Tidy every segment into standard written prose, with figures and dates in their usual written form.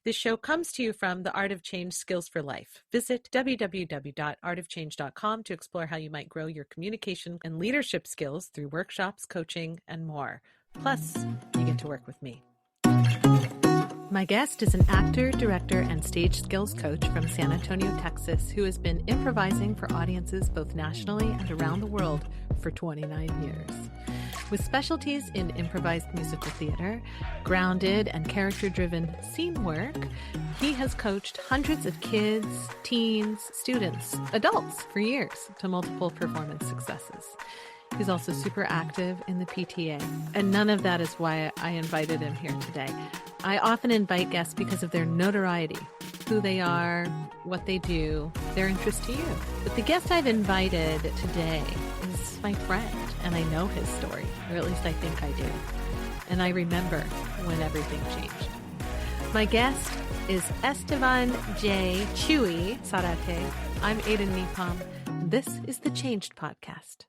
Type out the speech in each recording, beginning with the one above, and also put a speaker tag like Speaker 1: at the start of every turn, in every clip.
Speaker 1: This show comes to you from the Art of Change Skills for Life. Visit www.artofchange.com to explore how you might grow your communication and leadership skills through workshops, coaching, and more. Plus, you get to work with me. My guest is an actor, director, and stage skills coach from San Antonio, Texas, who has been improvising for audiences both nationally and around the world for 29 years. With specialties in improvised musical theater, grounded and character-driven scene work, he has coached hundreds of kids, teens, students, adults for years to multiple performance successes. He's also super active in the PTA, and none of that is why I invited him here today. I often invite guests because of their notoriety, who they are, what they do, their interest to you. But the guest I've invited today is my friend, and I know his story, or at least I think I do. And I remember when everything changed. My guest is Estevan J Chuy Zarate. I'm Aiden Nepom. This is the Changed Podcast.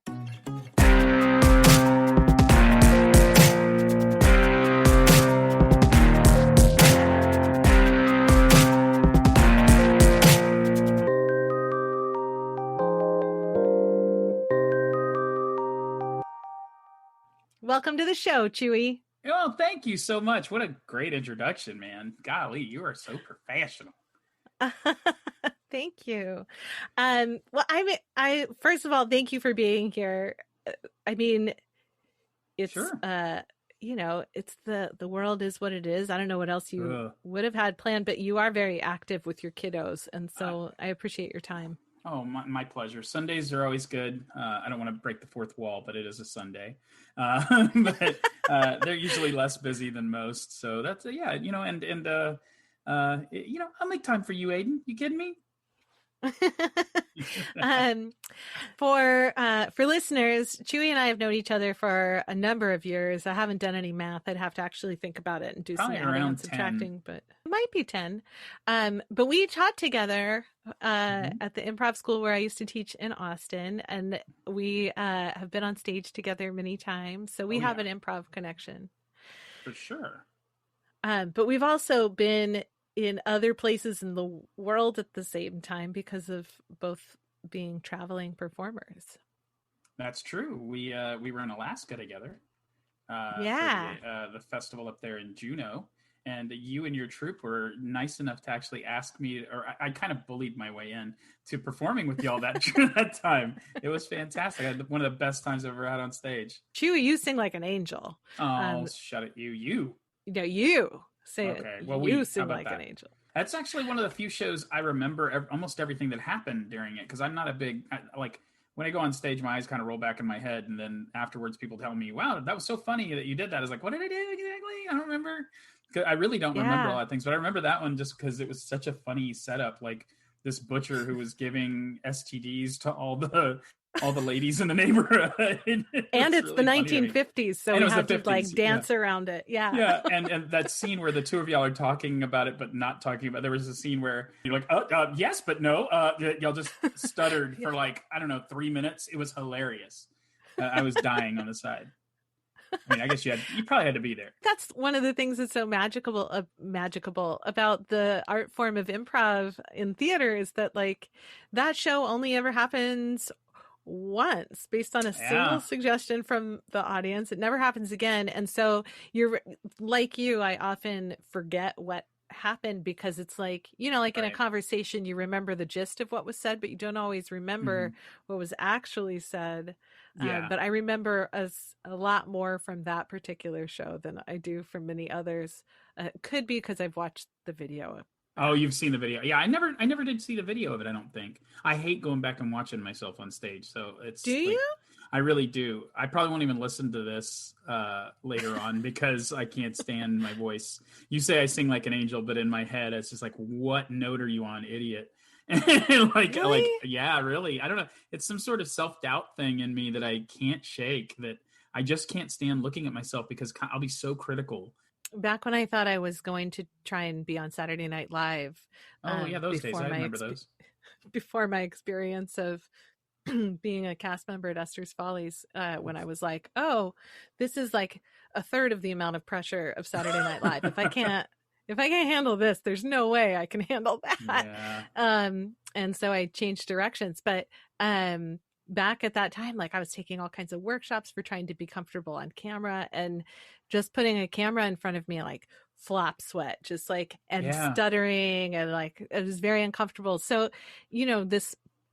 Speaker 1: Welcome to the show, Chuy.
Speaker 2: Oh, thank you so much. What a great introduction, man. Golly, you are so professional.
Speaker 1: Thank you. Well, I first of all, thank you for being here. I mean, it's
Speaker 2: Sure.
Speaker 1: It's the world is what it is. I don't know what else you would have had planned, but you are very active with your kiddos, and so I appreciate your time.
Speaker 2: Oh, my pleasure. Sundays are always good. I don't want to break the fourth wall, but it is a Sunday. But they're usually less busy than most. So that's, I'll make time for you, Aiden. You kidding me?
Speaker 1: For listeners, Chuy and I have known each other for a number of years. I haven't done any math. I'd have to actually think about it and do
Speaker 2: Probably
Speaker 1: some adding and subtracting, but it might be 10. But we taught together at the improv school where I used to teach in Austin, and we have been on stage together many times. So we have an improv connection.
Speaker 2: For sure.
Speaker 1: But we've also been in other places in the world at the same time because of both being traveling performers.
Speaker 2: That's true. We were in Alaska together. For the festival up there in Juneau, and you and your troupe were nice enough to actually ask me, or I kind of bullied my way in to performing with y'all that time. It was fantastic. I had one of the best times I've ever had on stage.
Speaker 1: Chuy, you sing like an angel.
Speaker 2: Oh, shut it, you.
Speaker 1: No, you. Say
Speaker 2: okay.
Speaker 1: It.
Speaker 2: Well,
Speaker 1: you sing like an angel.
Speaker 2: That's actually one of the few shows I remember almost everything that happened during it, because I'm not a big when I go on stage, my eyes kind of roll back in my head, and then afterwards people tell me, "Wow, that was so funny that you did that." I was like, "What did I do exactly? I don't remember." I really don't remember a lot of things, but I remember that one just because it was such a funny setup. Like this butcher who was giving STDs to all the ladies in the neighborhood. And
Speaker 1: it's really the 1950s, so we have to dance around it.
Speaker 2: Yeah. And that scene where the two of y'all are talking about it, but not talking about, there was a scene where you're like, yes, but no, y'all just stuttered for 3 minutes. It was hilarious. I was dying on the side. I mean, I guess you probably had to be there.
Speaker 1: That's one of the things that's so magical about the art form of improv in theater is that that show only ever happens once based on a single suggestion from the audience. It never happens again. And so you're like I often forget what happened because it's in a conversation, you remember the gist of what was said, but you don't always remember what was actually said. But I remember a lot more from that particular show than I do from many others. Could be because I've watched the video.
Speaker 2: Oh, you've seen the video. Yeah, I never did see the video of it, I don't think. I hate going back and watching myself on stage. So it's
Speaker 1: Do you?
Speaker 2: I really do. I probably won't even listen to this later on because I can't stand my voice. You say I sing like an angel, but in my head it's just like, what note are you on, idiot?
Speaker 1: Really?
Speaker 2: Yeah, really. I don't know. It's some sort of self-doubt thing in me that I can't shake, that I just can't stand looking at myself because I'll be so critical.
Speaker 1: Back when I thought I was going to try and be on Saturday Night Live.
Speaker 2: Those days. I remember those.
Speaker 1: Before my experience of being a cast member at Esther's Follies, when I was like, oh, this is like a third of the amount of pressure of Saturday Night Live. If I can't if I can't handle this, there's no way I can handle that.
Speaker 2: Yeah.
Speaker 1: And so I changed directions. But back at that time, like I was taking all kinds of workshops for trying to be comfortable on camera, and just putting a camera in front of me, like flap sweat, just like, and stuttering, and like it was very uncomfortable. So,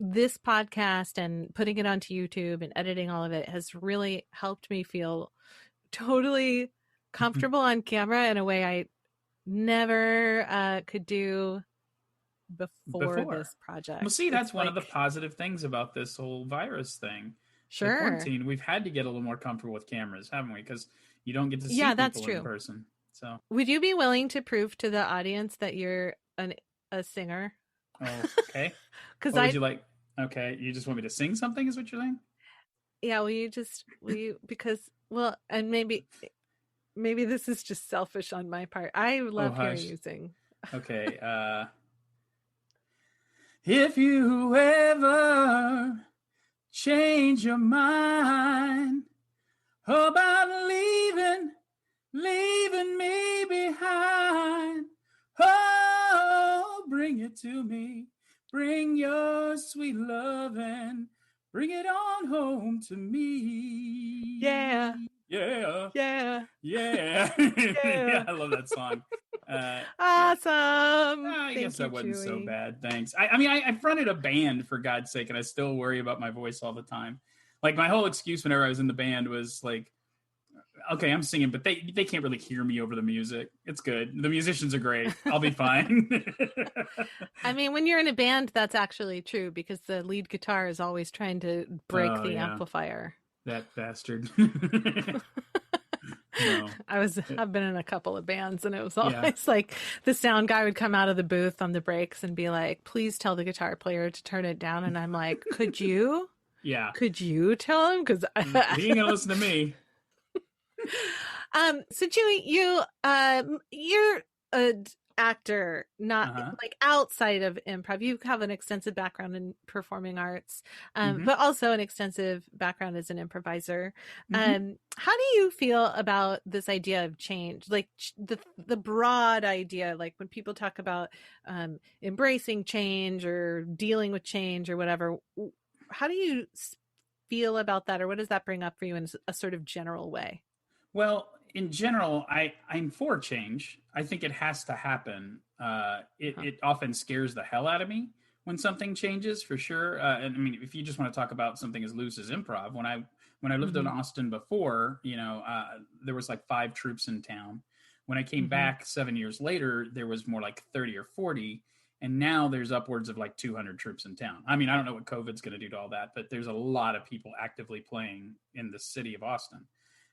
Speaker 1: this podcast and putting it onto YouTube and editing all of it has really helped me feel totally comfortable on camera in a way I never could do before this project.
Speaker 2: Well, see, that's one of the positive things about this whole virus thing.
Speaker 1: Sure.
Speaker 2: Quarantine, we've had to get a little more comfortable with cameras, haven't we? Because you don't get to see people in person. So,
Speaker 1: would you be willing to prove to the audience that you're a singer?
Speaker 2: Oh, okay.
Speaker 1: Because
Speaker 2: would you like? Okay, you just want me to sing something? Is what you're saying?
Speaker 1: Yeah. Will you? Because and maybe this is just selfish on my part. I love hearing you sing.
Speaker 2: Okay. If you ever change your mind about leaving me behind, oh, bring it to me. Bring your sweet love and bring it on home to me.
Speaker 1: Yeah.
Speaker 2: Yeah.
Speaker 1: Yeah.
Speaker 2: Yeah. Yeah. I love that song.
Speaker 1: Awesome.
Speaker 2: I guess that wasn't so bad. Thanks. I mean, I fronted a band, for God's sake, and I still worry about my voice all the time. Like, my whole excuse whenever I was in the band was like, okay, I'm singing, but they can't really hear me over the music. It's good. The musicians are great. I'll be fine.
Speaker 1: I mean, when you're in a band, that's actually true, because the lead guitar is always trying to break the amplifier.
Speaker 2: That bastard.
Speaker 1: No. I've been in a couple of bands, and it was always like the sound guy would come out of the booth on the breaks and be like, please tell the guitar player to turn it down. And I'm like, could you? Yeah. Could you tell him? Because
Speaker 2: he ain't gonna listen to me.
Speaker 1: So Chuy, you're an actor, not like outside of improv. You have an extensive background in performing arts, but also an extensive background as an improviser. How do you feel about this idea of change? Like the broad idea, like when people talk about embracing change or dealing with change or whatever, how do you feel about that, or what does that bring up for you in a sort of general way?
Speaker 2: Well, in general, I'm for change. I think it has to happen. It often scares the hell out of me when something changes, for sure. And I mean, if you just want to talk about something as loose as improv, when I lived in Austin before, there was like 5 troops in town. When I came back 7 years later, there was more like 30 or 40. And now there's upwards of like 200 troops in town. I mean, I don't know what COVID's going to do to all that, but there's a lot of people actively playing in the city of Austin.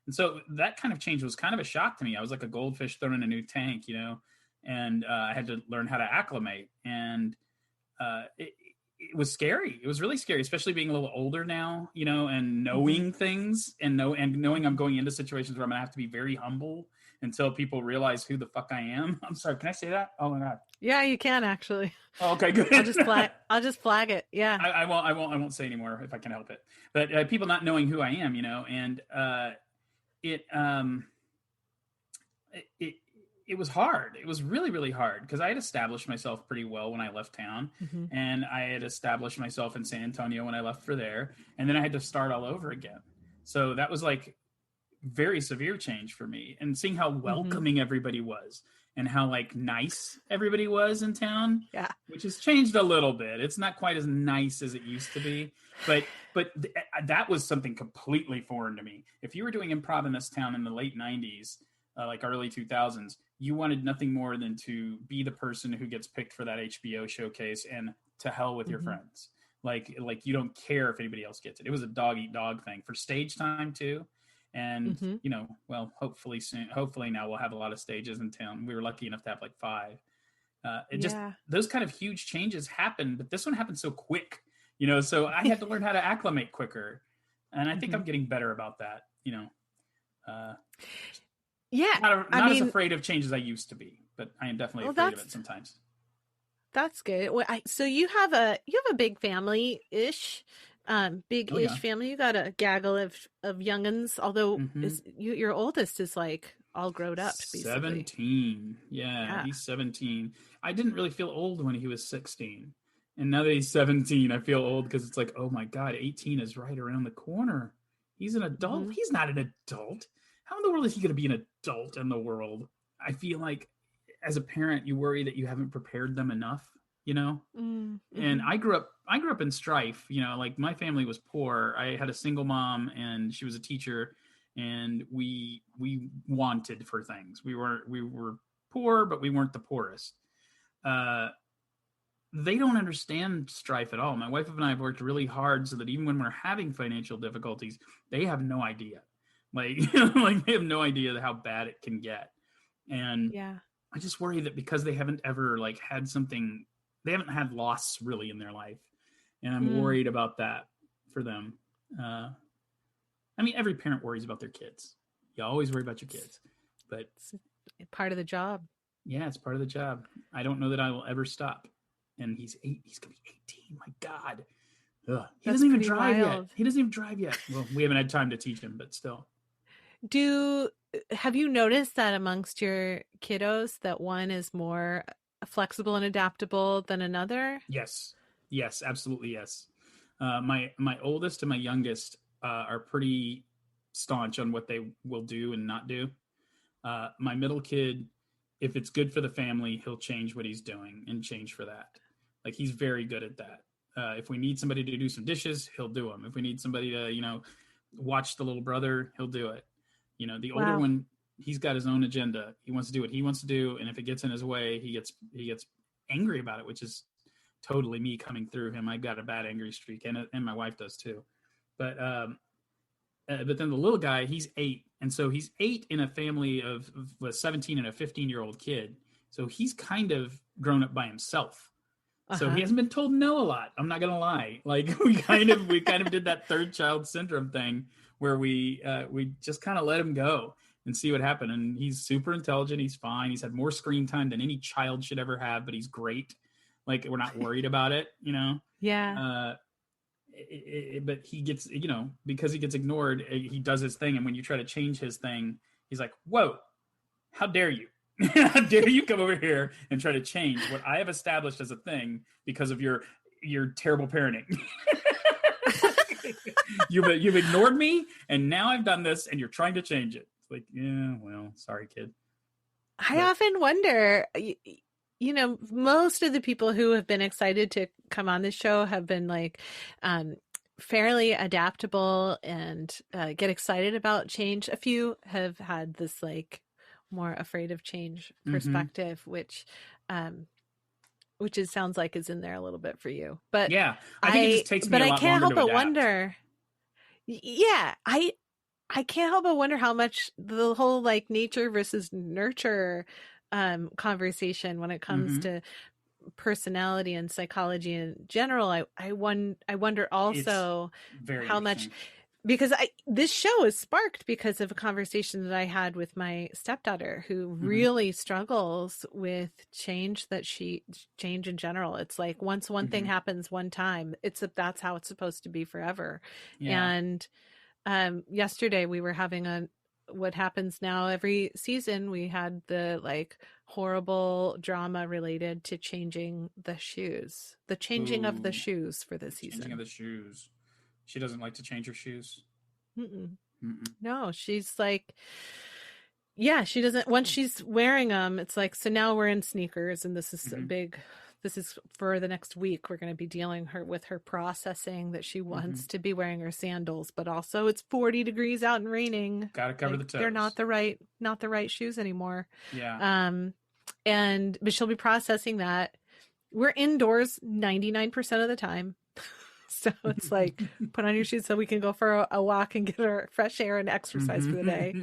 Speaker 2: And so that kind of change was kind of a shock to me. I was like a goldfish thrown in a new tank, and I had to learn how to acclimate. And it was scary. It was really scary, especially being a little older now, and knowing things and knowing I'm going into situations where I'm going to have to be very humble until people realize who the fuck I am. I'm sorry. Can I say that? Oh my God.
Speaker 1: Yeah, you can actually.
Speaker 2: Oh, okay, good.
Speaker 1: I'll just flag it. Yeah.
Speaker 2: I won't say anymore if I can help it. But people not knowing who I am, and it was hard. It was really, really hard, because I had established myself pretty well when I left town, and I had established myself in San Antonio when I left for there, and then I had to start all over again. So that was like very severe change for me, and seeing how welcoming everybody was and how like nice everybody was in town, which has changed a little bit. It's not quite as nice as it used to be, but that was something completely foreign to me. If you were doing improv in this town in the late 90s, like early 2000s, you wanted nothing more than to be the person who gets picked for that HBO showcase and to hell with your friends. Like you don't care if anybody else gets it. It was a dog eat dog thing for stage time too. And, well, hopefully soon, hopefully now we'll have a lot of stages in town. We were lucky enough to have like 5. Just those kind of huge changes happen, but this one happened so quick, so I had to learn how to acclimate quicker. And I think I'm getting better about that, not as afraid of change as I used to be, but I am definitely afraid of it sometimes.
Speaker 1: That's good. Well, so you have a big family-ish, family. You got a gaggle of youngins, although your oldest is like all grown up, basically.
Speaker 2: 17. Yeah, he's 17. I didn't really feel old when he was 16. And now that he's 17, I feel old because it's like, oh my God, 18 is right around the corner. He's an adult.
Speaker 1: Mm-hmm.
Speaker 2: He's not an adult. How in the world is he going to be an adult in the world? I feel like as a parent, you worry that you haven't prepared them enough, you know?
Speaker 1: Mm-hmm.
Speaker 2: And I grew up in strife, you know, like my family was poor. I had a single mom and she was a teacher, and we wanted for things. We were poor, but we weren't the poorest. They don't understand strife at all. My wife and I have worked really hard so that even when we're having financial difficulties, they have no idea. Like, like they have no idea how bad it can get. And I just worry that because they haven't ever like had something, they haven't had loss really in their life. And I'm worried about that for them. I mean, every parent worries about their kids. You always worry about your kids, but
Speaker 1: it's part of the job.
Speaker 2: Yeah, it's part of the job. I don't know that I will ever stop. And he's 8. He's going to be 18. My God. Ugh. He doesn't even drive yet. He doesn't even drive yet. Well, we haven't had time to teach him, but still.
Speaker 1: Have you noticed that amongst your kiddos that one is more flexible and adaptable than another?
Speaker 2: Yes. Yes, absolutely. Yes. My oldest and my youngest are pretty staunch on what they will do and not do. My middle kid, if it's good for the family, he'll change what he's doing and change for that. Like, he's very good at that. If we need somebody to do some dishes, he'll do them. If we need somebody to, you know, watch the little brother, he'll do it. You know, the older one, he's got his own agenda. He wants to do what he wants to do. And if it gets in his way, he gets angry about it, which is totally me coming through him. I've got a bad angry streak, and my wife does too. But then the little guy, he's 8. And so he's 8 in a family of a 17 and a 15-year-old kid. So he's kind of grown up by himself. So he hasn't been told no a lot. I'm not going to lie. Like we kind of did that third child syndrome thing where we just kind of let him go and see what happened. And he's super intelligent. He's fine. He's had more screen time than any child should ever have, but he's great. Like, we're not worried about it, you know?
Speaker 1: Yeah.
Speaker 2: But he gets, you know, because he gets ignored, he does his thing. And when you try to change his thing, he's like, whoa, how dare you? How dare you come over here and try to change what I have established as a thing because of your terrible parenting. You've ignored me, and now I've done this, and you're trying to change it. It's like, yeah, well, sorry, kid.
Speaker 1: I often wonder, you know, most of the people who have been excited to come on this show have been like fairly adaptable and get excited about change. A few have had this like more afraid of change perspective, which it sounds like is in there a little bit for you. But
Speaker 2: yeah, I think it just takes me a lot longer to adapt. But I can't help but wonder.
Speaker 1: Yeah, I can't help but wonder how much the whole like nature versus nurture conversation when it comes to personality and psychology in general. I wonder also how much, because this show is sparked because of a conversation that I had with my stepdaughter who really struggles with change in general. It's like once one thing happens one time, that's how it's supposed to be forever. Yeah. And yesterday we were having what happens now every season. We had the like horrible drama related to changing the shoes, the changing of the shoes for this season.
Speaker 2: Changing of the shoes. She doesn't like to change her shoes.
Speaker 1: No, she's like, yeah, she doesn't. Once she's wearing them, it's like, so now we're in sneakers, and this is this is for the next week. We're going to be dealing with her processing that she wants to be wearing her sandals, but also it's 40 degrees out and raining.
Speaker 2: Got to cover the toes.
Speaker 1: They're not the right shoes anymore.
Speaker 2: Yeah.
Speaker 1: But she'll be processing that. We're indoors 99% of the time. So it's like, put on your shoes so we can go for a walk and get our fresh air and exercise for the day,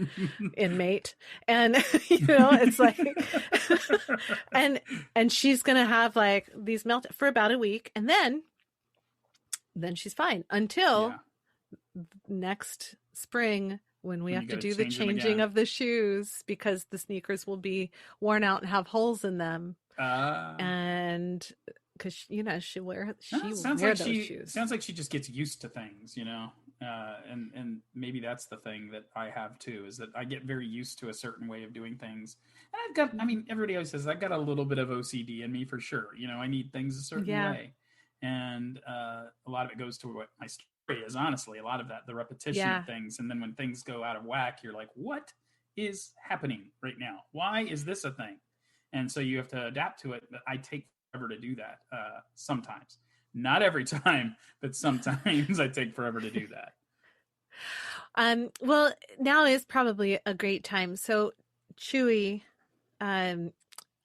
Speaker 1: inmate. And, you know, it's like, and she's going to have like these melt for about a week. And then she's fine until next spring when we have to do the changing of the shoes because the sneakers will be worn out and have holes in them. And because, you know, she'll wear those shoes.
Speaker 2: Sounds like she just gets used to things, you know. and maybe that's the thing that I have too, is that I get very used to a certain way of doing things. And everybody always says I've got a little bit of OCD in me for sure. I need things a certain way, and a lot of it goes to what my story is. Honestly, a lot of that, the repetition of things, and then when things go out of whack, you're like, what is happening right now? Why is this a thing? And so you have to adapt to it. But I take forever to do that sometimes. Not every time, but sometimes I take forever to do that.
Speaker 1: Well, now is probably a great time. So, Chuy,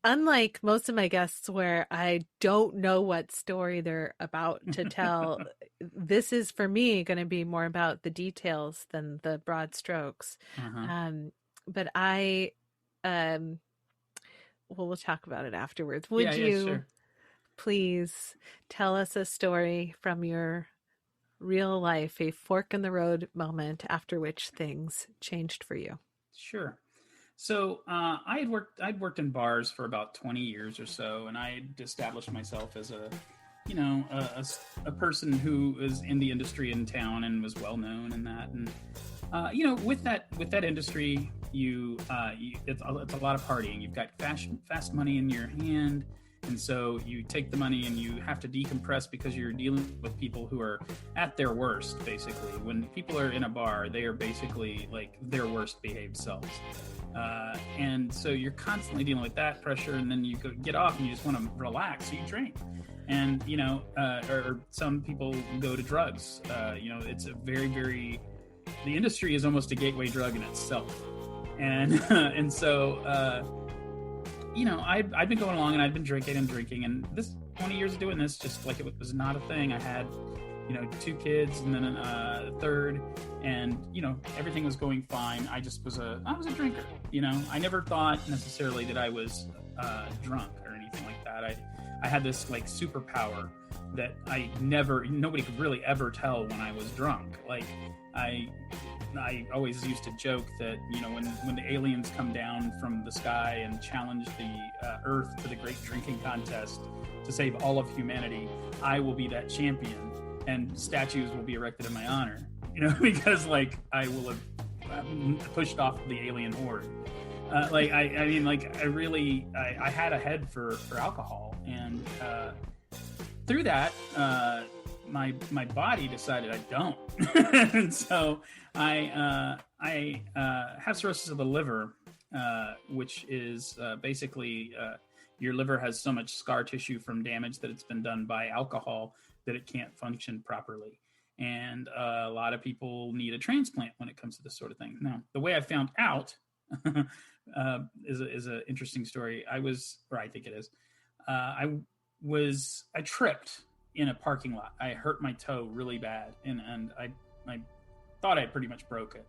Speaker 1: unlike most of my guests where I don't know what story they're about to tell, this is for me going to be more about the details than the broad strokes. But we'll talk about it afterwards. Would you
Speaker 2: sure.
Speaker 1: please tell us a story from your real life, a fork in the road moment after which things changed for you?
Speaker 2: Sure. So I'd worked in bars for about 20 years or so, and I'd established myself as a person who was in the industry in town and was well known in that. And with that industry, it's a lot of partying. You've got fast money in your hand. And so you take the money and you have to decompress because you're dealing with people who are at their worst, basically. When people are in a bar, they are basically like their worst behaved selves. And so you're constantly dealing with that pressure, and then you get off and you just want to relax, so you drink. And, or some people go to drugs. It's a very, very, the industry is almost a gateway drug in itself. And so, I'd been going along and I'd been drinking, and this 20 years of doing this, just like it was not a thing. I had, 2 kids and then a third, and, everything was going fine. I was a drinker, I never thought necessarily that I was drunk or anything like that. I had this like superpower that nobody could really ever tell when I was drunk. Like I always used to joke that, when the aliens come down from the sky and challenge the Earth to the great drinking contest to save all of humanity, I will be that champion, and statues will be erected in my honor, because like I will have pushed off the alien horde. I had a head for alcohol, and through that, my body decided I don't. And so I have cirrhosis of the liver, which is basically your liver has so much scar tissue from damage that it's been done by alcohol that it can't function properly. And a lot of people need a transplant when it comes to this sort of thing. Now, the way I found out is an interesting story. I think it is. I tripped in a parking lot. I hurt my toe really bad, and I thought I pretty much broke it.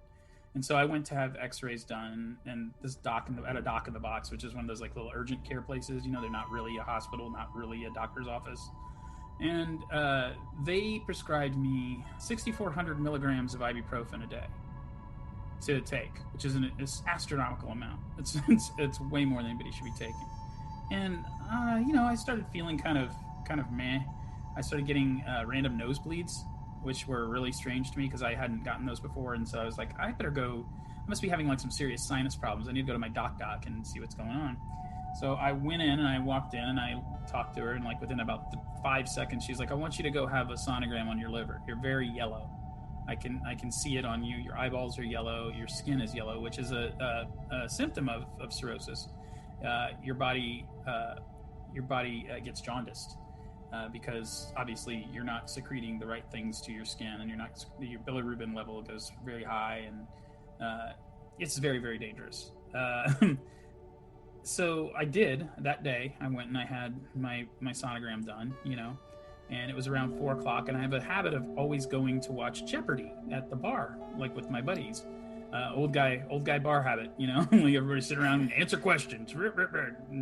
Speaker 2: And so I went to have x-rays done, and this at a doc in the box, which is one of those like little urgent care places. They're not really a hospital, not really a doctor's office. And they prescribed me 6,400 milligrams of ibuprofen a day to take, which is an astronomical amount. It's way more than anybody should be taking. And I started feeling kind of meh. I started getting random nosebleeds, which were really strange to me because I hadn't gotten those before. And so I was like, I better go. I must be having like some serious sinus problems. I need to go to my doc and see what's going on. So I went in and I walked in and I talked to her, and like within about 5 seconds, she's like, I want you to go have a sonogram on your liver. You're very yellow. I can see it on you. Your eyeballs are yellow. Your skin is yellow, which is a symptom of cirrhosis. Your body gets jaundiced. Because obviously you're not secreting the right things to your skin, and your bilirubin level goes very high, and it's very, very dangerous. So I did that day. I went and I had my sonogram done, and it was around 4:00. And I have a habit of always going to watch Jeopardy at the bar, like with my buddies. Old guy bar habit, everybody sit around and answer questions.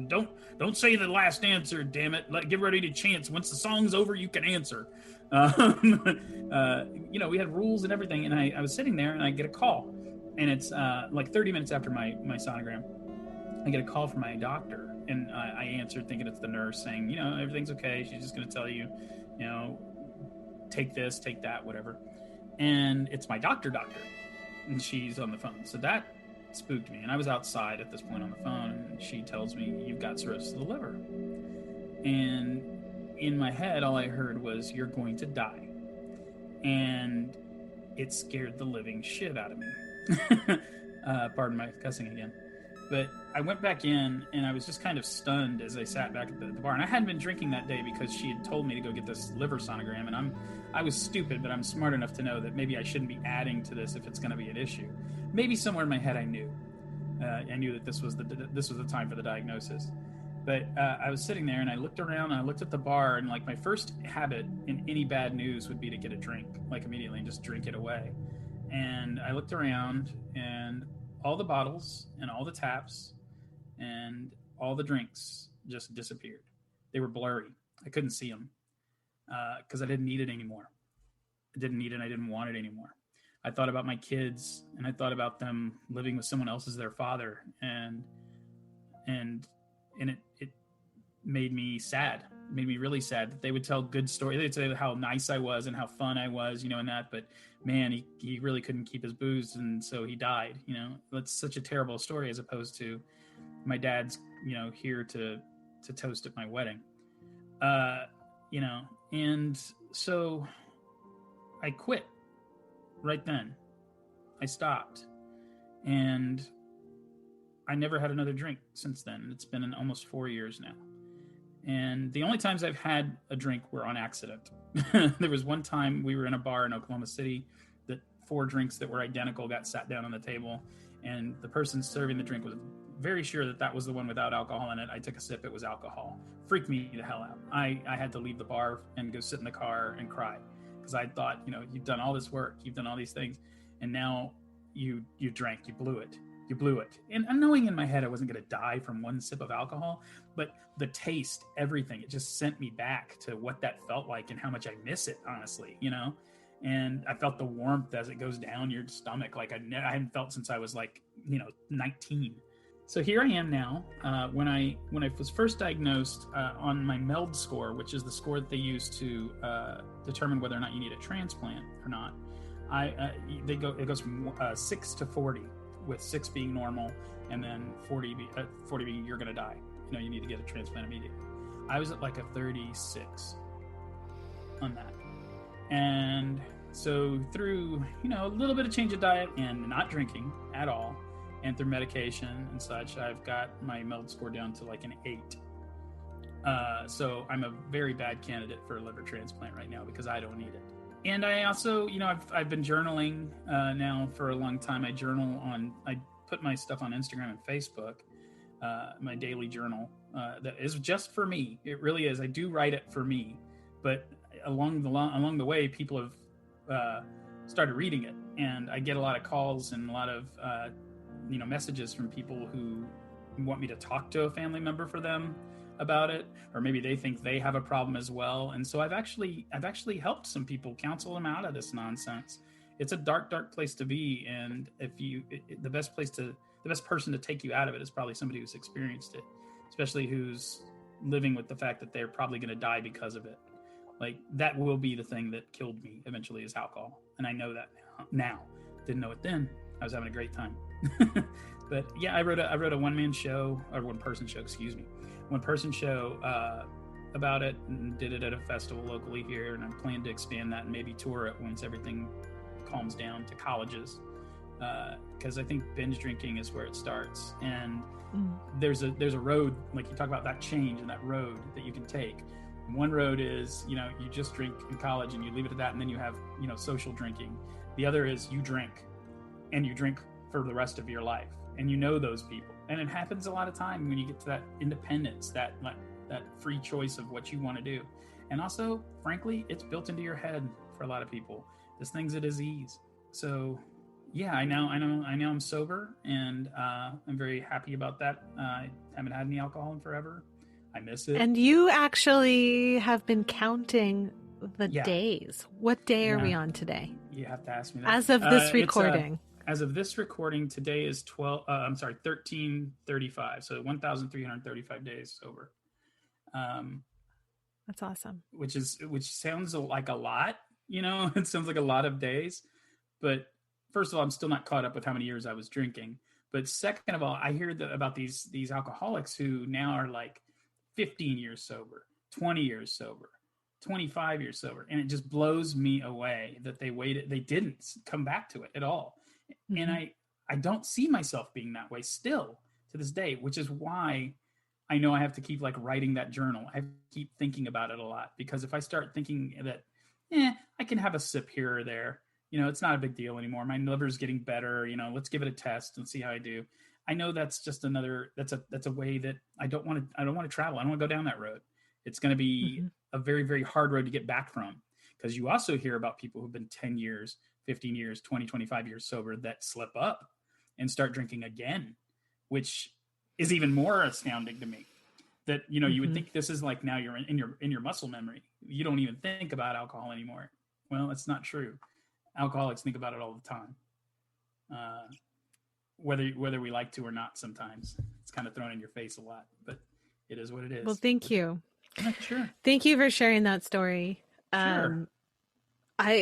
Speaker 2: Don't say the last answer, damn it. Give everybody a chance. Once the song's over, you can answer. We had rules and everything. And I was sitting there and I get a call, and it's like 30 minutes after my sonogram. I get a call from my doctor, and I answered thinking it's the nurse saying, everything's okay. She's just going to tell you, take this, take that, whatever. and it's my doctor, and she's on the phone. So that spooked me. And I was outside at this point on the phone, and she tells me, "You've got cirrhosis of the liver." And in my head, all I heard was, "You're going to die." And it scared the living shit out of me. Pardon my cussing again. But I went back in, and I was just kind of stunned as I sat back at the bar. And I hadn't been drinking that day because she had told me to go get this liver sonogram. And I was stupid, but I'm smart enough to know that maybe I shouldn't be adding to this if it's going to be an issue. Maybe somewhere in my head I knew. I knew that this was the time for the diagnosis. But I was sitting there, and I looked around, and I looked at the bar, and like my first habit in any bad news would be to get a drink, like immediately, and just drink it away. And I looked around, and all the bottles and all the taps and all the drinks just disappeared. They were blurry. I couldn't see them because I didn't need it anymore. I didn't need it. I didn't want it anymore. I thought about my kids, and I thought about them living with someone else as their father, and it made me sad. It made me really sad that they would tell good stories. They'd say how nice I was and how fun I was, and that. But man, he really couldn't keep his booze, and so he died. That's such a terrible story, as opposed to my dad's, here to toast at my wedding. And so I quit right then. I stopped, and I never had another drink since then. It's been almost 4 years now. And the only times I've had a drink were on accident. There was one time we were in a bar in Oklahoma City that 4 drinks that were identical got sat down on the table, and the person serving the drink was very sure that was the one without alcohol in it. I took a sip, it was alcohol. Freaked me the hell out. I had to leave the bar and go sit in the car and cry, because I thought, you've done all this work, you've done all these things, and now you drank, you blew it. You blew it. And knowing in my head I wasn't going to die from one sip of alcohol, but the taste, everything, it just sent me back to what that felt like and how much I miss it, honestly, And I felt the warmth as it goes down your stomach like I hadn't felt since I was 19. So here I am now. When I was first diagnosed on my MELD score, which is the score that they use to determine whether or not you need a transplant or not, it goes from 6 to 40. With 6 being normal, and then 40 being you're going to die. You need to get a transplant immediately. I was at a 36 on that. And so through, a little bit of change of diet and not drinking at all, and through medication and such, I've got my MELD score down to an 8. So I'm a very bad candidate for a liver transplant right now because I don't need it. And I also, I've been journaling now for a long time. I put my stuff on Instagram and Facebook, my daily journal that is just for me. It really is. I do write it for me, but along the way, people have started reading it, and I get a lot of calls and a lot of messages from people who want me to talk to a family member for them about it, or maybe they think they have a problem as well. And so I've actually helped some people, counsel them out of this nonsense. It's a dark place to be, and the best person to take you out of it is probably somebody who's experienced it, especially who's living with the fact that they're probably going to die because of it. That will be the thing that killed me eventually, is alcohol, and I know that now. Didn't know it then. I was having a great time. But yeah, I wrote a one-person show about it, and did it at a festival locally here, and I'm planning to expand that and maybe tour it once everything calms down to colleges, because I think binge drinking is where it starts. And there's a road, like you talk about that change and that road that you can take. One road is, you just drink in college and you leave it at that, and then you have, social drinking. The other is you drink, and you drink for the rest of your life, and those people. And it happens a lot of time when you get to that independence, that free choice of what you want to do. And also, frankly, it's built into your head for a lot of people. This thing's a disease. So yeah, I know I'm sober, and I'm very happy about that. I haven't had any alcohol in forever. I miss it.
Speaker 1: And you actually have been counting the days. What day are we on today?
Speaker 2: You have to ask me that.
Speaker 1: As of this recording.
Speaker 2: As of this recording, today is 1335. So 1,335 days sober.
Speaker 1: That's awesome.
Speaker 2: Which sounds like a lot, It sounds like a lot of days. But first of all, I'm still not caught up with how many years I was drinking. But second of all, I hear about these alcoholics who now are like 15 years sober, 20 years sober, 25 years sober, and it just blows me away that they didn't come back to it at all.
Speaker 1: Mm-hmm.
Speaker 2: And I don't see myself being that way still to this day, which is why I know I have to keep like writing that journal. I have to keep thinking about it a lot, because if I start thinking that, I can have a sip here or there, it's not a big deal anymore. My liver's getting better. Let's give it a test and see how I do. I know that's just that's a way that I don't want to travel. I don't want to go down that road. It's going to be a very, very hard road to get back from, because you also hear about people who've been 10 years, 15 years, 20, 25 years sober that slip up and start drinking again, which is even more astounding to me. That, you would think this is like now you're in your muscle memory. You don't even think about alcohol anymore. Well, it's not true. Alcoholics think about it all the time. Whether we like to or not, sometimes it's kind of thrown in your face a lot, but it is what it is.
Speaker 1: Well, thank you.
Speaker 2: Yeah, sure.
Speaker 1: Thank you for sharing that story.
Speaker 2: Sure.
Speaker 1: I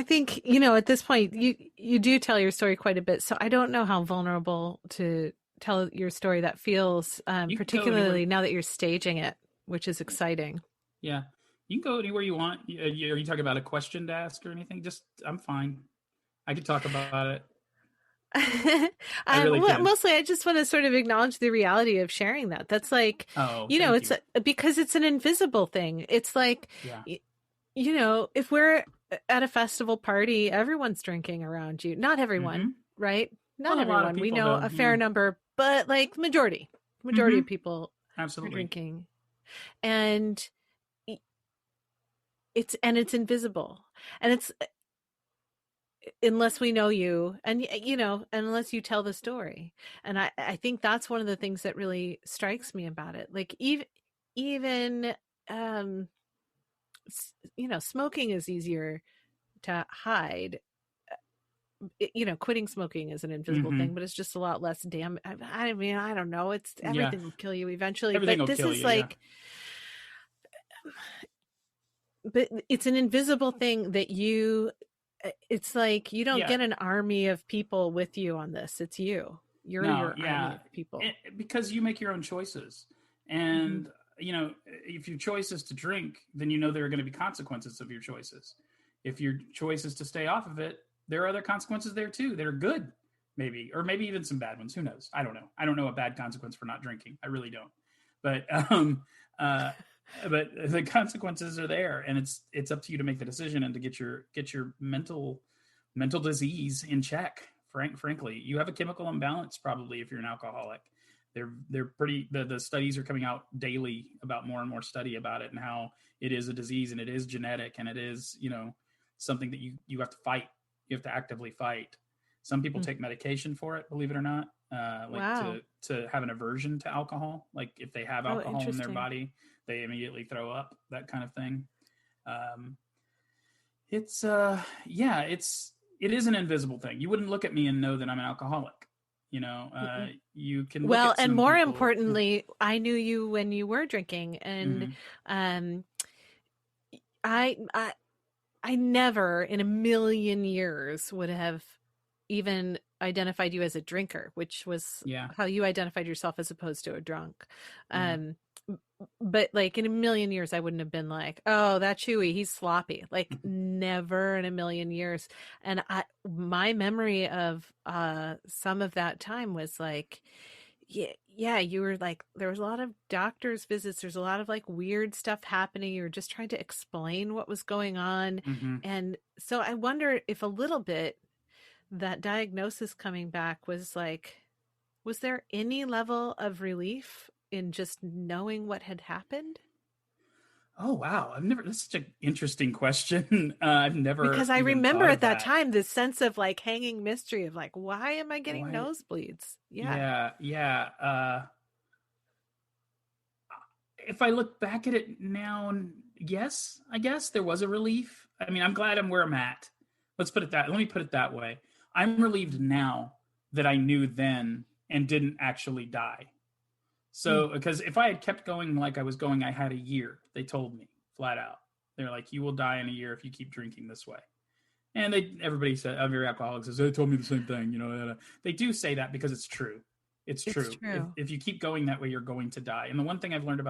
Speaker 1: think, at this point you do tell your story quite a bit. So I don't know how vulnerable to tell your story that feels, particularly now that you're staging it, which is exciting.
Speaker 2: Yeah. You can go anywhere you want. Are you talking about a question to ask or anything? I'm fine. I could talk about it. I really can.
Speaker 1: Mostly I just want to sort of acknowledge the reality of sharing that. That's like, it's because it's an invisible thing. It's like, if we're at a festival party, everyone's drinking around you. Not everyone, right? Not everyone. We know a fair number, but like majority of people
Speaker 2: absolutely
Speaker 1: are drinking. And it's invisible, and it's, unless we know you, and unless you tell the story. And I think that's one of the things that really strikes me about it. Like even smoking is easier to hide. Quitting smoking is an invisible thing, but it's just a lot less damage. I mean, I don't know. It's everything will kill you eventually.
Speaker 2: Everything
Speaker 1: but
Speaker 2: will
Speaker 1: this
Speaker 2: kill
Speaker 1: is
Speaker 2: you,
Speaker 1: like, but it's an invisible thing that it's like you don't get an army of people with you on this. It's you. You're your army of people.
Speaker 2: Because you make your own choices. And, if your choice is to drink, then there are going to be consequences of your choices. If your choice is to stay off of it, there are other consequences there too that are good, maybe, or maybe even some bad ones. Who knows? I don't know. I don't know a bad consequence for not drinking. I really don't. But but the consequences are there, and it's up to you to make the decision and to get your mental disease in check. Frankly, you have a chemical imbalance probably if you're an alcoholic. They're pretty. The studies are coming out daily about more and more study about it, and how it is a disease, and it is genetic, and it is something that you have to fight. You have to actively fight. Some people take medication for it, believe it or not, to have an aversion to alcohol. Like if they have alcohol in their body, they immediately throw up, that kind of thing. It is an invisible thing. You wouldn't look at me and know that I'm an alcoholic. You can look at some
Speaker 1: and more
Speaker 2: people,
Speaker 1: importantly, I knew you when you were drinking, and I never in a million years would have even identified you as a drinker, which was how you identified yourself as opposed to a drunk. But like in a million years, I wouldn't have been like, oh, that Chuy, he's sloppy. Like never in a million years. And my memory of some of that time was like, yeah, you were like, there was a lot of doctor's visits. There's a lot of like weird stuff happening. You were just trying to explain what was going on. And so I wonder if a little bit that diagnosis coming back was like, was there any level of relief in just knowing what had happened?
Speaker 2: Oh, wow. That's such an interesting question. I've never,
Speaker 1: because I remember at that time, this sense of like hanging mystery of like, why am I getting nosebleeds?
Speaker 2: Yeah. If I look back at it now, yes, I guess there was a relief. I mean, I'm glad I'm where I'm at. Let me put it that way. I'm relieved now that I knew then and didn't actually die. So, because if I had kept going like I was going, I had a year, they told me flat out, They're like, you will die in a year if you keep drinking this way. And everybody said, every alcoholic says, they told me the same thing. They do say that because it's true. It's
Speaker 1: It's
Speaker 2: true.
Speaker 1: true.
Speaker 2: If you keep going that way, you're going to die. And the one thing I've learned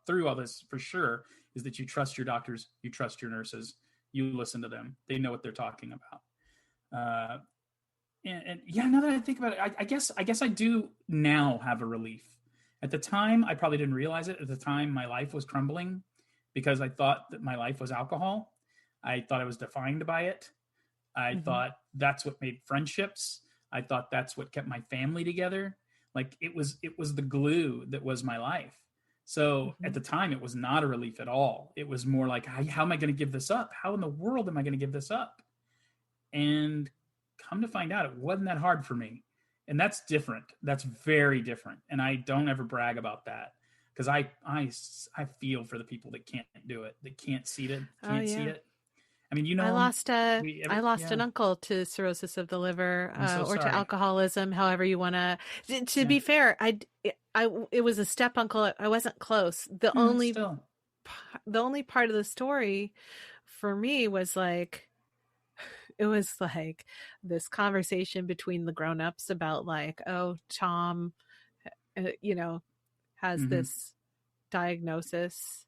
Speaker 2: through all this for sure, is that you trust your doctors, you trust your nurses, you listen to them. They know what they're talking about. And yeah, now that I think about it, I guess I do now have a relief. At the time, I probably didn't realize it. At the time, my life was crumbling because I thought that my life was alcohol. I thought I was defined by it. I thought that's what made friendships. I thought that's what kept my family together. Like it was the glue that was my life. So at the time, it was not a relief at all. It was more like, how am I going to give this up? How in the world am I going to give this up? And come to find out, it wasn't that hard for me. And that's different. That's very different. And I don't ever brag about that because I feel for the people that can't do it, that can't see it, see it. I mean,
Speaker 1: I lost an uncle to cirrhosis of the liver, or to alcoholism, however you want to. To be fair, it was a step uncle. I wasn't close. The only part of the story for me was like, it was like this conversation between the grown-ups about like, oh, Tom, has this diagnosis.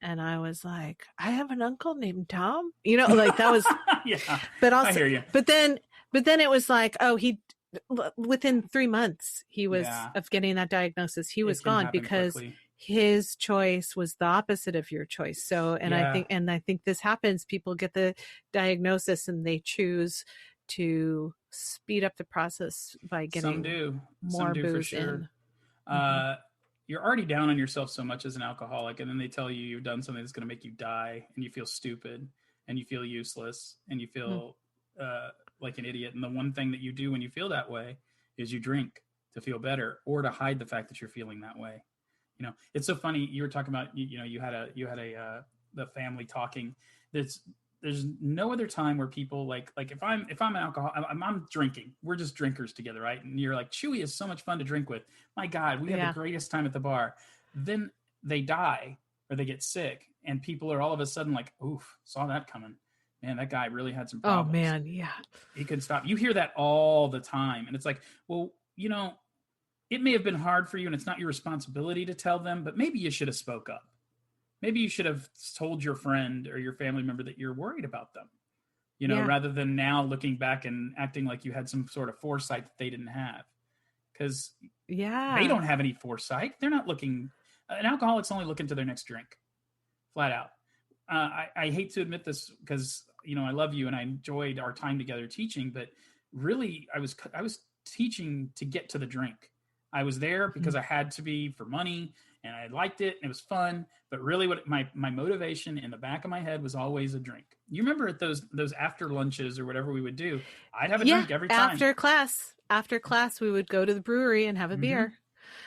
Speaker 1: And I was like, I have an uncle named Tom, like that was,
Speaker 2: yeah,
Speaker 1: but also,
Speaker 2: I hear you.
Speaker 1: But then it was like, oh, within 3 months he was of getting that diagnosis, he was gone because quickly. His choice was the opposite of your choice. So, I think this happens. People get the diagnosis and they choose to speed up the process by getting more booze in.
Speaker 2: You're already down on yourself so much as an alcoholic, and then they tell you you've done something that's going to make you die, and you feel stupid, and you feel useless, and you feel like an idiot. And the one thing that you do when you feel that way is you drink to feel better or to hide the fact that you're feeling that way. It's so funny. You were talking about, you had the family talking. There's no other time where people like if I'm an alcoholic, I'm drinking. We're just drinkers together, right? And you're like, Chuy is so much fun to drink with. My God, we had the greatest time at the bar. Then they die or they get sick, and people are all of a sudden like, oof, saw that coming. Man, that guy really had some problems.
Speaker 1: Oh man, yeah.
Speaker 2: He couldn't stop. You hear that all the time, and it's like, well, it may have been hard for you, and it's not your responsibility to tell them, but maybe you should have spoke up. Maybe you should have told your friend or your family member that you're worried about them, rather than now looking back and acting like you had some sort of foresight that they didn't have. Because they don't have any foresight. They're not looking. An alcoholic's only looking to their next drink, flat out. I hate to admit this because, I love you and I enjoyed our time together teaching, but really I was teaching to get to the drink. I was there because I had to be for money, and I liked it, and it was fun. But really, what my motivation in the back of my head was always a drink. You remember at those after lunches or whatever we would do, I'd have a drink every time.
Speaker 1: After class, we would go to the brewery and have a beer.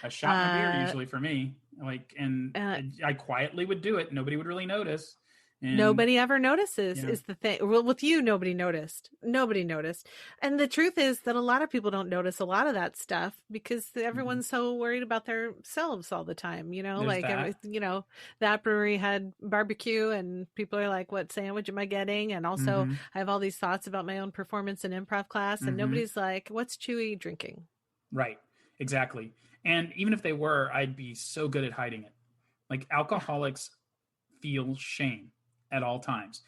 Speaker 2: A shot and a beer usually for me. I quietly would do it. Nobody would really notice. And
Speaker 1: nobody ever notices is the thing. Well, with you, nobody noticed. And the truth is that a lot of people don't notice a lot of that stuff because everyone's so worried about themselves all the time. That brewery had barbecue and people are like, what sandwich am I getting? And also I have all these thoughts about my own performance in improv class, and nobody's like, what's Chuy drinking?
Speaker 2: Right. Exactly. And even if they were, I'd be so good at hiding it. Like alcoholics feel shame at all times.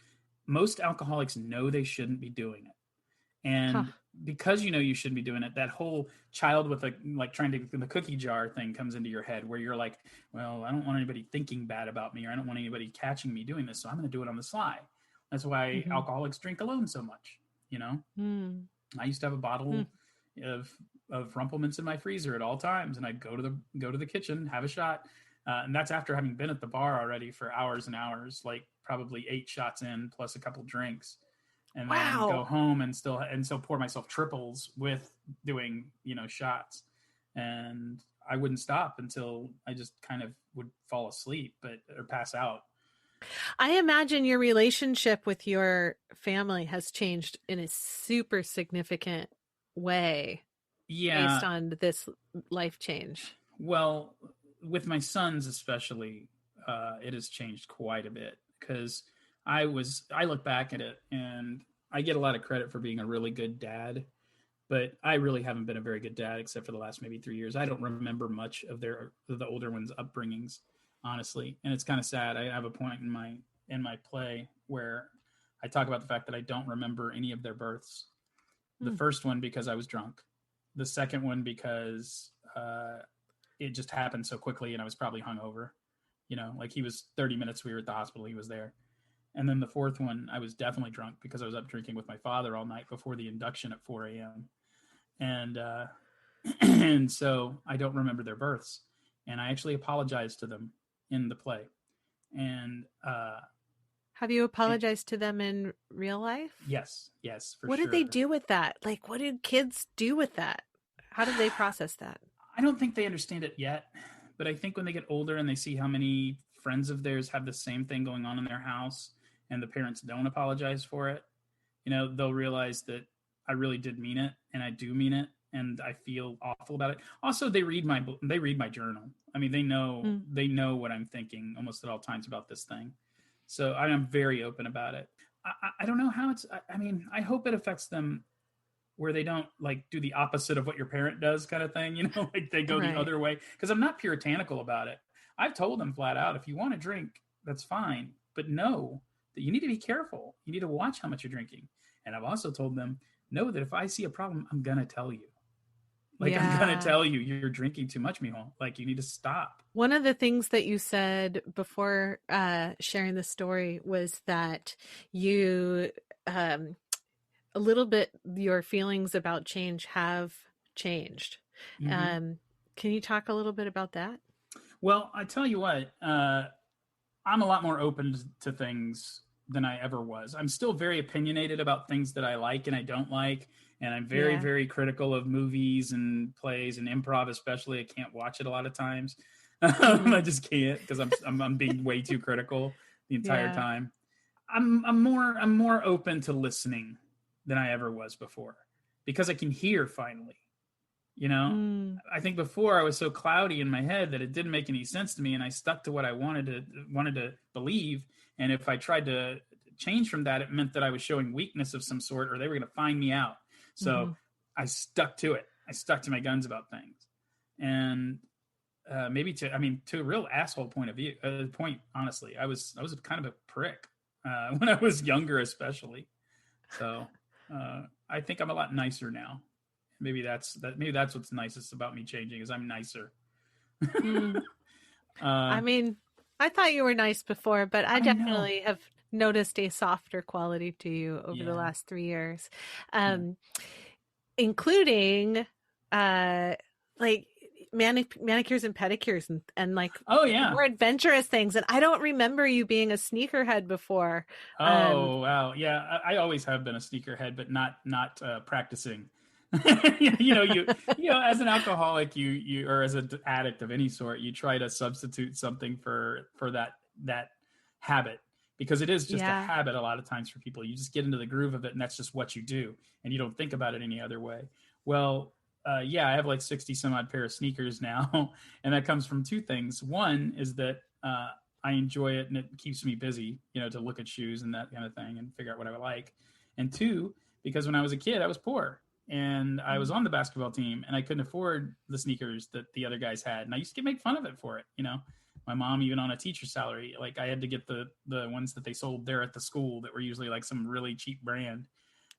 Speaker 2: Most alcoholics know they shouldn't be doing it. And because you shouldn't be doing it, that whole child with trying to the cookie jar thing comes into your head where you're like, well, I don't want anybody thinking bad about me, or I don't want anybody catching me doing this, so I'm going to do it on the sly. That's why alcoholics drink alone so much, I used to have a bottle of Rumplemints in my freezer at all times, and I'd go to the kitchen, have a shot. And that's after having been at the bar already for hours and hours, like probably 8 shots in plus a couple drinks, and then go home and still pour myself triples with doing, shots. And I wouldn't stop until I just kind of would fall asleep or pass out.
Speaker 1: I imagine your relationship with your family has changed in a super significant way based on this life change.
Speaker 2: Well, with my sons especially, it has changed quite a bit because I look back at it and I get a lot of credit for being a really good dad, but I really haven't been a very good dad except for the last maybe 3 years. I don't remember much of the older ones' upbringings, honestly, and it's kind of sad. I have a point in my play where I talk about the fact that I don't remember any of their births. The first one because I was drunk. The second one because it just happened so quickly and I was probably hungover. Like he was 30 minutes, we were at the hospital, he was there. And then the fourth one, I was definitely drunk because I was up drinking with my father all night before the induction at 4 a.m. And and so I don't remember their births. And I actually apologized to them in the play. And
Speaker 1: have you apologized to them in real life?
Speaker 2: Yes, for
Speaker 1: what
Speaker 2: sure.
Speaker 1: What did they do with that? Like, what did kids do with that? How did they process that?
Speaker 2: I don't think they understand it yet, but I think when they get older and they see how many friends of theirs have the same thing going on in their house and the parents don't apologize for it, they'll realize that I really did mean it, and I do mean it, and I feel awful about it. Also, they read my journal. I mean, they know what I'm thinking almost at all times about this thing. So I am very open about it. I don't know how I mean, I hope it affects them where they don't like do the opposite of what your parent does kind of thing, like they go the other way. Because I'm not puritanical about it. I've told them flat out, if you want to drink, that's fine. But know that you need to be careful. You need to watch how much you're drinking. And I've also told them, know that if I see a problem, I'm going to tell you. Like, I'm going to tell you, you're drinking too much, mijo. Like, you need to stop.
Speaker 1: One of the things that you said before sharing the story was that you, a little bit, your feelings about change have changed. Mm-hmm. Can you talk a little bit about that?
Speaker 2: Well, I tell you what, I'm a lot more open to things than I ever was. I'm still very opinionated about things that I like and I don't like. And I'm very, very critical of movies and plays and improv, especially. I can't watch it a lot of times. I just can't because I'm being way too critical the entire time. I'm more open to listening than I ever was before because I can hear finally. I think before I was so cloudy in my head that it didn't make any sense to me, and I stuck to what I wanted to believe. And if I tried to change from that, it meant that I was showing weakness of some sort, or they were going to find me out. So I stuck to it. I stuck to my guns about things, and maybe to a real asshole point. Honestly, I was kind of a prick when I was younger, especially. So I think I'm a lot nicer now. Maybe that's what's nicest about me changing is I'm nicer.
Speaker 1: I mean, I thought you were nice before, but I definitely have noticed a softer quality to you over the last 3 years, including like manicures and pedicures and like more adventurous things. And I don't remember you being a sneakerhead before.
Speaker 2: Wow. Yeah, I always have been a sneakerhead, but not practicing. As an alcoholic, you or as an addict of any sort, you try to substitute something for that habit, because it is just a habit a lot of times for people. You just get into the groove of it, and that's just what you do, and you don't think about it any other way. Well, I have like 60 some odd pair of sneakers now, and that comes from two things. One is that I enjoy it, and it keeps me busy, to look at shoes and that kind of thing and figure out what I would like. And two, because when I was a kid, I was poor. And I was on the basketball team, and I couldn't afford the sneakers that the other guys had. And I used to get make fun of it for it. My mom, even on a teacher's salary, like I had to get the ones that they sold there at the school that were usually like some really cheap brand.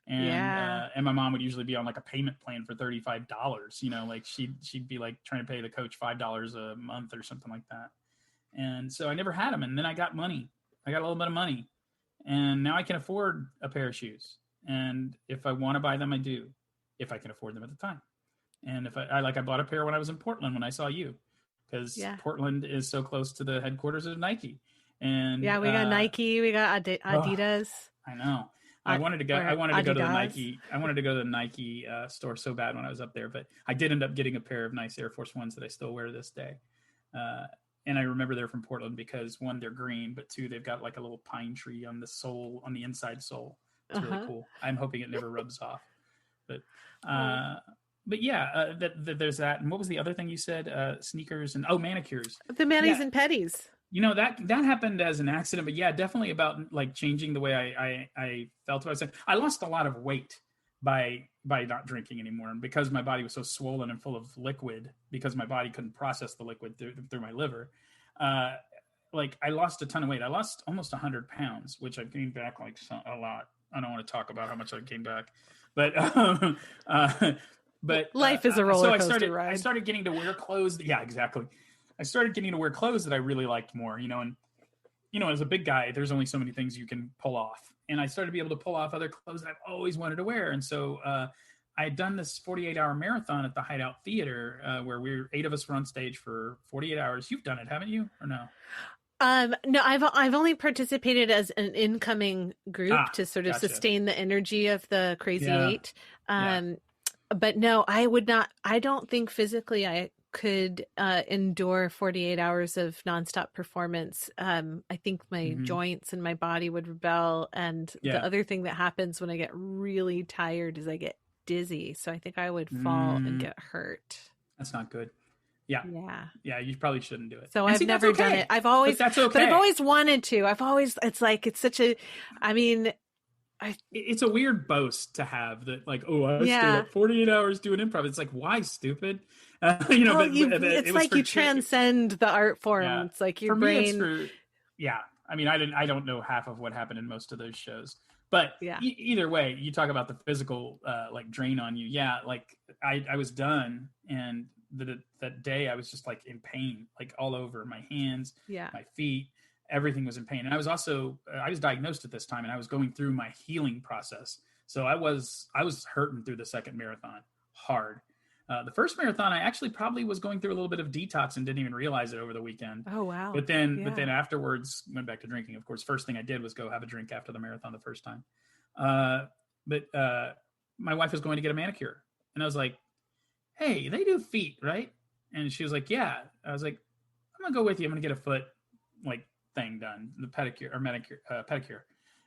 Speaker 2: And my mom would usually be on like a payment plan for $35. Like she'd be like trying to pay the coach $5 a month or something like that. And so I never had them. And then I got money. I got a little bit of money, and now I can afford a pair of shoes. And if I want to buy them, I do. If I can afford them at the time. And if I bought a pair when I was in Portland when I saw you, because Portland is so close to the headquarters of Nike. And
Speaker 1: we got Nike, we got Adidas.
Speaker 2: I know. I wanted to go to the Nike. I wanted to go to the Nike store so bad when I was up there, but I did end up getting a pair of nice Air Force Ones that I still wear to this day. And I remember they're from Portland because one, they're green, but two, they've got like a little pine tree on the sole, on the inside sole. It's really cool. I'm hoping it never rubs off. But there's that. And what was the other thing you said? Sneakers and manicures.
Speaker 1: The manis and pedis.
Speaker 2: that happened as an accident, but yeah, definitely about like changing the way I felt about it. I lost a lot of weight by not drinking anymore, and because my body was so swollen and full of liquid, because my body couldn't process the liquid through my liver. Uh, like I lost a ton of weight. I lost almost 100 pounds, which I've gained back like a lot. I don't want to talk about how much I gained back, but
Speaker 1: Life is a roller
Speaker 2: so
Speaker 1: coaster ride.
Speaker 2: I started getting to wear clothes. Yeah, exactly. I started getting to wear clothes that I really liked more, and as a big guy, there's only so many things you can pull off. And I started to be able to pull off other clothes that I've always wanted to wear. And so I had done this 48-hour marathon at the Hideout Theater, where 8 of us were on stage for 48 hours. You've done it, haven't you? Or no?
Speaker 1: No, I've only participated as an incoming group to sort of
Speaker 2: gotcha.
Speaker 1: sustain the energy of the Crazy Eight.
Speaker 2: Yeah.
Speaker 1: But no, I would not. I don't think physically I could endure 48 hours of nonstop performance. I think my joints and my body would rebel. And the other thing that happens when I get really tired is I get dizzy. So I think I would fall and get hurt.
Speaker 2: That's not good. Yeah.
Speaker 1: Yeah.
Speaker 2: Yeah. You probably shouldn't do it.
Speaker 1: So I've never done it. I've always,
Speaker 2: but that's okay.
Speaker 1: But I've always wanted to. It's such a, I mean,
Speaker 2: it's a weird boast to have that, like, I stayed up 48 hours doing improv. It's like, why, stupid?
Speaker 1: It's like you transcend the art form. Yeah. It's like your brain.
Speaker 2: I mean, I don't know half of what happened in most of those shows, but either way, you talk about the physical, like drain on you. Yeah. Like I was done, and that day I was just like in pain, like all over my hands, my feet. Everything was in pain. And I was also, I was diagnosed at this time, and I was going through my healing process. So I was hurting through the second marathon hard. The first marathon, I actually probably was going through a little bit of detox and didn't even realize it over the weekend.
Speaker 1: Oh, wow.
Speaker 2: But then afterwards went back to drinking. Of course, first thing I did was go have a drink after the marathon the first time. But my wife was going to get a manicure, and I was like, hey, they do feet, right? And she was like, yeah. I was like, I'm going to go with you. I'm going to get a foot like thing done, the pedicure or manicure, pedicure.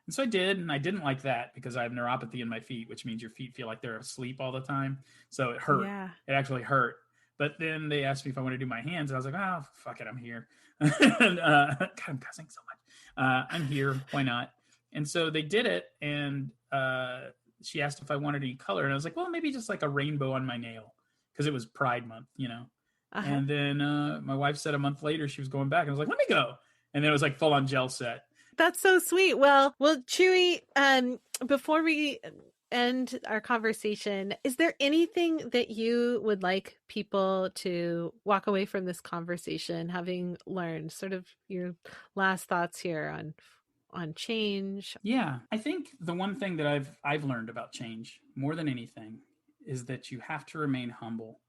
Speaker 2: And so I did, and I didn't like that because I have neuropathy in my feet, which means your feet feel like they're asleep all the time. So it hurt. Yeah. It actually hurt. But then they asked me if I want to do my hands, and I was like, oh, fuck it, I'm here. And God, I'm cussing so much. I'm here. Why not? And so they did it, and she asked if I wanted any color, and I was like, well, maybe just like a rainbow on my nail, because it was Pride Month, Uh-huh. And then my wife said a month later she was going back, and I was like, let me go. And then it was like full on gel set.
Speaker 1: That's so sweet. Well, Chuy, before we end our conversation, is there anything that you would like people to walk away from this conversation having learned? Sort of your last thoughts here on change?
Speaker 2: Yeah, I think the one thing that I've learned about change more than anything is that you have to remain humble.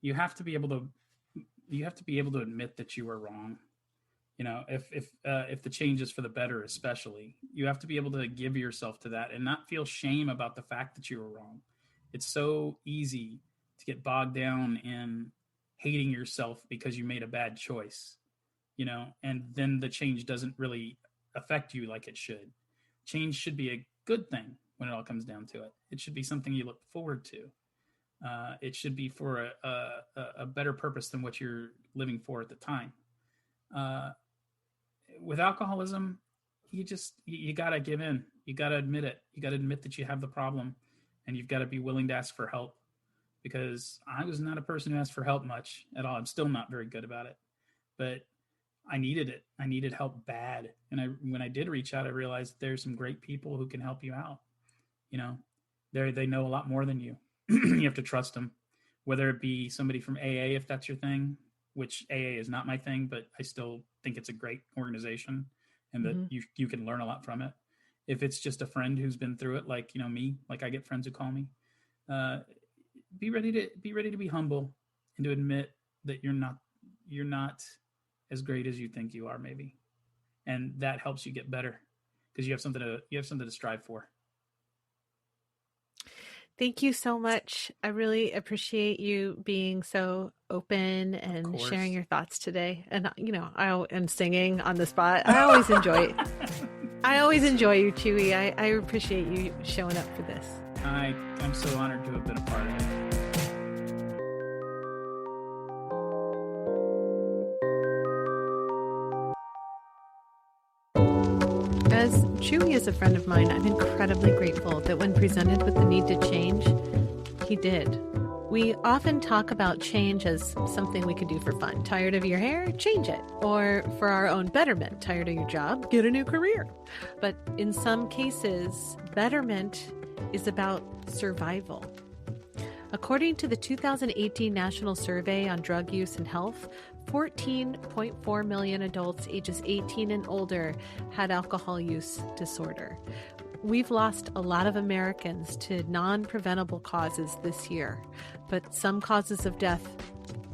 Speaker 2: You have to be able to admit that you are wrong. If the change is for the better, especially, you have to be able to give yourself to that and not feel shame about the fact that you were wrong. It's so easy to get bogged down in hating yourself because you made a bad choice, and then the change doesn't really affect you like it should. Change should be a good thing when it all comes down to it. It should be something you look forward to. It should be for a better purpose than what you're living for at the time. With alcoholism, you got to give in. You got to admit it. You got to admit that you have the problem, and you've got to be willing to ask for help, because I was not a person who asked for help much at all. I'm still not very good about it, but I needed it. I needed help bad. And when I did reach out, I realized there's some great people who can help you out. They know a lot more than you. You have to trust them, whether it be somebody from AA, if that's your thing, which AA is not my thing, but I still think it's a great organization, and that you can learn a lot from it. If it's just a friend who's been through it, like, me, like I get friends who call me, be ready to be humble and to admit that you're not as great as you think you are, maybe. And that helps you get better, because you have something to strive for.
Speaker 1: Thank you so much. I really appreciate you being so open and sharing your thoughts today. And, and singing on the spot. I always enjoy you, Chuy. I appreciate you showing up for this.
Speaker 2: I'm so honored to have been a part of it.
Speaker 1: Chuy is a friend of mine. I'm incredibly grateful that when presented with the need to change, he did. We often talk about change as something we can do for fun. Tired of your hair? Change it. Or for our own betterment. Tired of your job? Get a new career. But in some cases, betterment is about survival. According to the 2018 National Survey on Drug Use and Health, 14.4 million adults ages 18 and older had alcohol use disorder. We've lost a lot of Americans to non-preventable causes this year, but some causes of death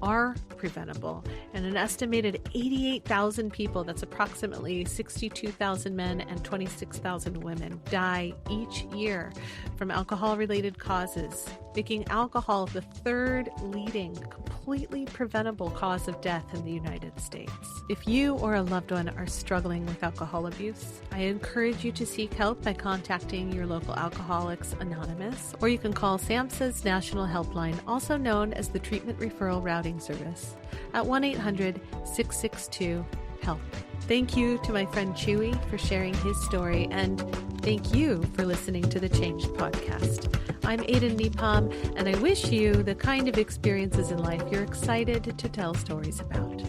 Speaker 1: are preventable, and an estimated 88,000 people, that's approximately 62,000 men and 26,000 women, die each year from alcohol-related causes, making alcohol the third leading completely preventable cause of death in the United States. If you or a loved one are struggling with alcohol abuse, I encourage you to seek help by contacting your local Alcoholics Anonymous, or you can call SAMHSA's National Helpline, also known as the Treatment Referral Routing Service, at 1-800-662-HELP. Thank you to my friend Chuy for sharing his story, and thank you for listening to the Changed podcast. I'm Aiden Nepom, and I wish you the kind of experiences in life you're excited to tell stories about.